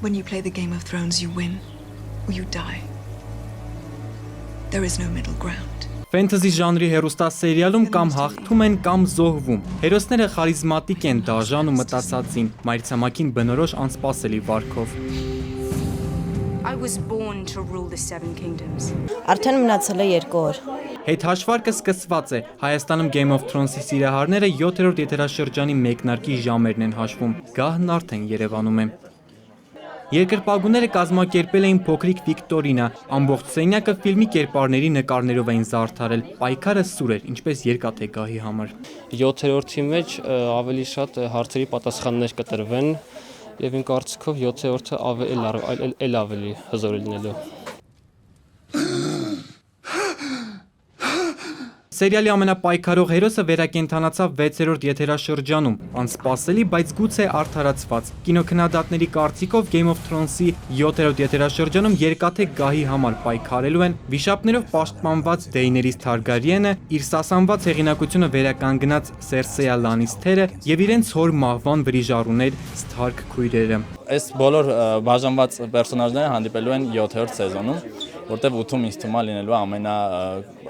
When you play the Game of Thrones, you win or you die. There is no middle ground. Ֆենթեզի ժանրի հեռուստասերիալում կամ հաղթում են կամ զոհվում։ Հերոսները խարիզմատիկ են, դաժան ու մտածածին, մայրցամաքին բնորոշ անսպասելի վարքով։ I was born to rule the Seven Kingdoms. Արդեն մնացել է 2 օր։ Հետ հաշվարկը սկսված է։ Հայաստանում Game of Thrones-ի սիրահարները 7-րդ եթերաշրջանի մեկնարկի ժամերն են հաշվում։ Գահն արդեն Երևանում է։ Երկրպագուները կազմակերպել էին փոքրիկ Վիկտորինա, ամբողջ սենյակը ֆիլմի կերպարների նկարներով էին զարդարել, պայքարը սուր էր, ինչպես երկաթե գահի համար։ 7-րդի մեջ ավելի շատ հարցերի պատասխաններ կտրվեն, եւ իմ կարծիքով 7-րդը էլ ավելի հզոր է լինելու։ Սերիալի ամենապայքարող հերոսը վերակենդանացավ 6-րդ եթերաշրջանում, անսպասելի, բայց գուցե արդարացված։ Կինոքննադատների կարծիքով Game of Thrones-ի 7-րդ եթերաշրջանում երկաթե գահի համար պայքարելու են վիշապներով պաշտպանված Դեյներիս Թարգարյենը, իր սասանված հեղինակությունը վերականգնած Սերսեյա Լանիստերը եւ իրենց հոր մահվան վրիժառուներ Սթարք քույրերը։ Այս բոլոր բաժանված պերսոնաժները հանդիպելու են 7-րդ սեզոնում, որտեղ 8-ում ինձ թվում է լինելու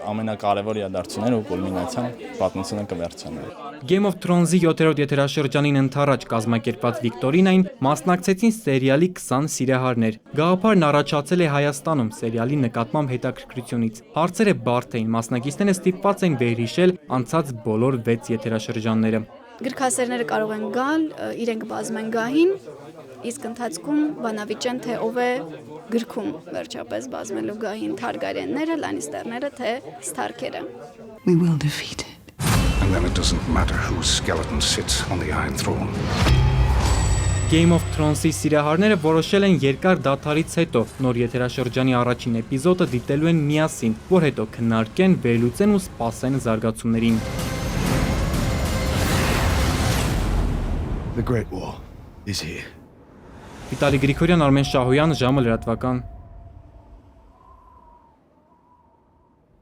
ամենակարևոր իրադարձությունները ու կուլմինացիան պատմությունը կվերջանա։ Game of Thrones-ի 7-րդ եթերաշրջանին ընթരാճ կազմակերպված Վիկտորինային մասնակցեցին սերիալի 20 սիրահարներ։ Գաղափարն առաջացել է Հայաստանում սերիալի նկատմամբ հետաքրքրությունից։ Հարցերը բարդ էին, մասնակիցները ստիպված էին վերհիշել անցած բոլոր 6 եթերաշրջանները։ Գրքասերները կարող են գալ, իրենք բազմեն գահին, իսկ ընթացքում բանավիճեն, թե ով է գրքում վերջապես բազմելու գահին Թարգարյանները, Լանիստերները, թե Սթարքերը։ We will defeat it. And then it doesn't matter whose skeleton sits on the Iron Throne. Game of Thrones-ի սիրահարները որոշել են երկար դադարից հետո նոր եթերաշրջանի առաջին էպիզոդը դիտելու են միասին, որ հետո քննարկեն, վերլուծեն ու սպասեն զարգացումներին։ The Great War is here. Վիտալի Գրիգորյան, Արմեն Շահոյան, ժամը լրատվական։